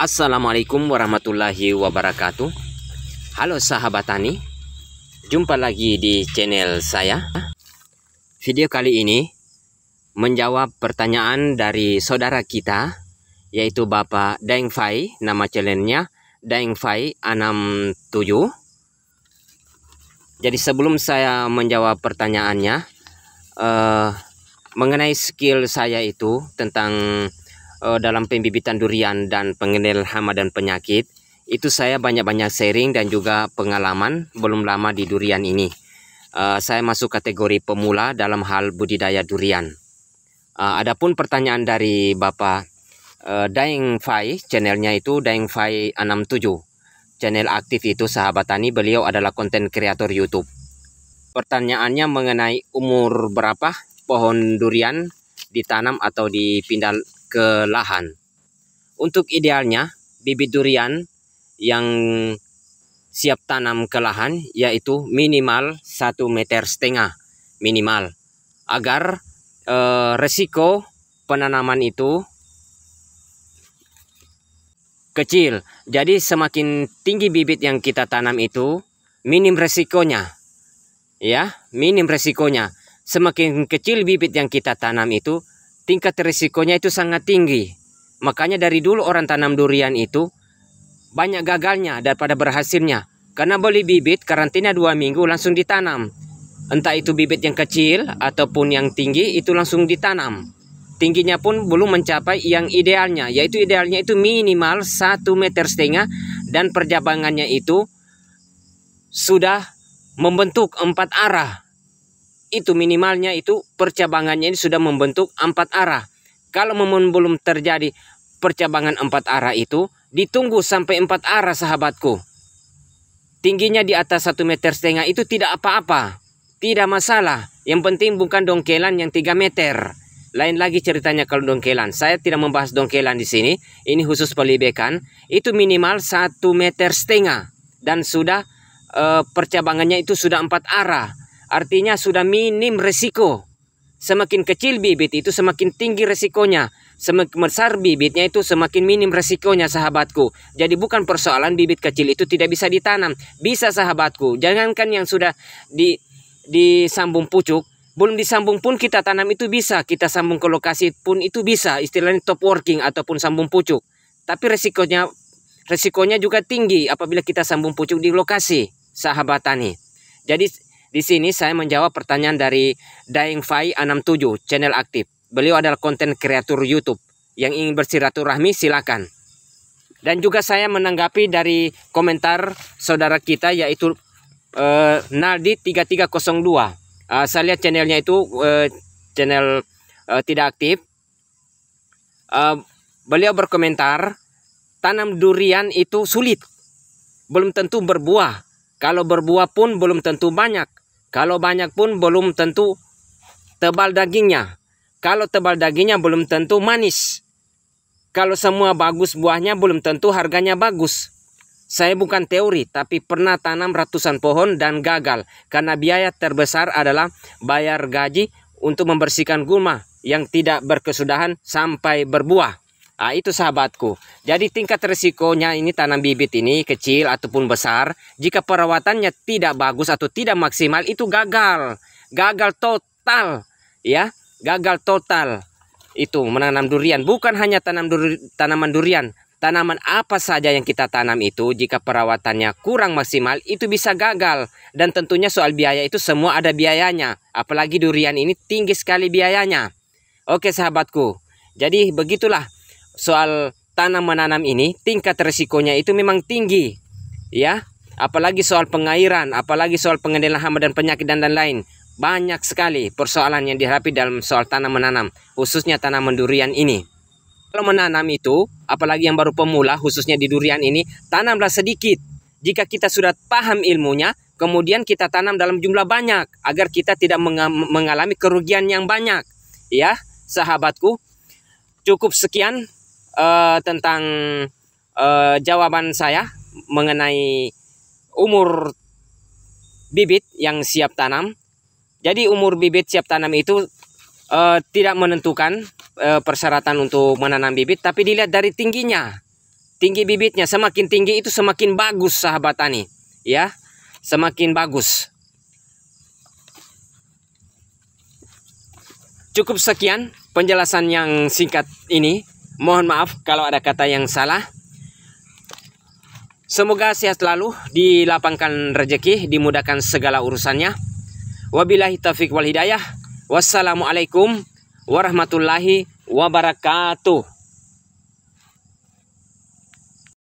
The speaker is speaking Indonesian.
Assalamualaikum warahmatullahi wabarakatuh. Halo sahabat tani, jumpa lagi di channel saya. Video kali ini menjawab pertanyaan dari saudara kita, yaitu Bapak Daeng Fai. Nama channelnya Daeng Fai 67. Jadi sebelum saya menjawab pertanyaannya, mengenai skill saya itu tentang dalam pembibitan durian dan pengendalian hama dan penyakit, itu saya banyak-banyak sharing dan juga pengalaman belum lama di durian ini. Saya masuk kategori pemula dalam hal budidaya durian. Adapun pertanyaan dari Bapak Daeng Fai, channelnya itu Daeng Fai 67. Channel aktif itu sahabat tani, beliau adalah konten kreator YouTube. Pertanyaannya mengenai umur berapa pohon durian ditanam atau dipindah ke lahan. Untuk idealnya bibit durian yang siap tanam ke lahan yaitu minimal 1,5 meter minimal, agar resiko penanaman itu kecil. Jadi semakin tinggi bibit yang kita tanam itu minim resikonya, ya, minim resikonya. Semakin kecil bibit yang kita tanam itu tingkat risikonya itu sangat tinggi. Makanya dari dulu orang tanam durian itu banyak gagalnya daripada berhasilnya. Karena beli bibit, karantina 2 minggu langsung ditanam. Entah itu bibit yang kecil ataupun yang tinggi, itu langsung ditanam. Tingginya pun belum mencapai yang idealnya. Yaitu idealnya itu minimal 1,5 meter dan perjabangannya itu sudah membentuk 4 arah. Itu minimalnya itu percabangannya ini sudah membentuk 4 arah. Kalau belum terjadi percabangan 4 arah itu, ditunggu sampai 4 arah sahabatku. Tingginya di atas 1,5 meter itu tidak apa-apa, tidak masalah. Yang penting bukan dongkelan yang 3 meter. Lain lagi ceritanya kalau dongkelan. Saya tidak membahas dongkelan di sini. Ini khusus pelibekan. Itu minimal 1,5 meter dan sudah percabangannya itu sudah 4 arah. Artinya sudah minim resiko. Semakin kecil bibit itu semakin tinggi resikonya. Semakin besar bibitnya itu semakin minim resikonya sahabatku. Jadi bukan persoalan bibit kecil itu tidak bisa ditanam. Bisa sahabatku. Jangankan yang sudah disambung pucuk. Belum disambung pun kita tanam itu bisa. Kita sambung ke lokasi pun itu bisa. Istilahnya top working ataupun sambung pucuk. Tapi resikonya juga tinggi apabila kita sambung pucuk di lokasi sahabat tani. Jadi di sini saya menjawab pertanyaan dari Daeng Fai 67, channel aktif. Beliau adalah konten kreator YouTube. Yang ingin bersilaturahmi silakan. Dan juga saya menanggapi dari komentar saudara kita yaitu Naldi 3302. Saya lihat channelnya itu channel tidak aktif. Beliau berkomentar, tanam durian itu sulit. Belum tentu berbuah. Kalau berbuah pun belum tentu banyak. Kalau banyak pun belum tentu tebal dagingnya. Kalau tebal dagingnya belum tentu manis. Kalau semua bagus buahnya belum tentu harganya bagus. Saya bukan teori, tapi pernah tanam ratusan pohon dan gagal. Karena biaya terbesar adalah bayar gaji untuk membersihkan gulma yang tidak berkesudahan sampai berbuah. Itu sahabatku. Jadi tingkat resikonya ini tanam bibit ini kecil ataupun besar. Jika perawatannya tidak bagus atau tidak maksimal itu gagal. Gagal total. Ya, gagal total. Itu menanam durian. Bukan hanya tanaman durian. Tanaman apa saja yang kita tanam itu jika perawatannya kurang maksimal itu bisa gagal. Dan tentunya soal biaya itu semua ada biayanya. Apalagi durian ini tinggi sekali biayanya. Oke sahabatku. Jadi begitulah. Soal tanam menanam ini tingkat resikonya itu memang tinggi, ya. Apalagi soal pengairan, apalagi soal pengendalian hama dan penyakit dan lain-lain. Banyak sekali persoalan yang dihadapi dalam soal tanam menanam, khususnya tanaman durian ini. Kalau menanam itu, apalagi yang baru pemula, khususnya di durian ini, tanamlah sedikit. Jika kita sudah paham ilmunya, kemudian kita tanam dalam jumlah banyak agar kita tidak mengalami kerugian yang banyak, ya, sahabatku. Cukup sekian tentang jawaban saya mengenai umur bibit yang siap tanam. Jadi umur bibit siap tanam itu tidak menentukan persyaratan untuk menanam bibit, tapi dilihat dari tingginya. tinggi bibitnya. Semakin tinggi itu semakin bagus, sahabat tani. Ya, semakin bagus. Cukup sekian penjelasan yang singkat ini. Mohon maaf kalau ada kata yang salah. Semoga sehat selalu, dilapangkan rezeki, dimudahkan segala urusannya. Wabillahi taufiq wal hidayah. Wassalamualaikum warahmatullahi wabarakatuh.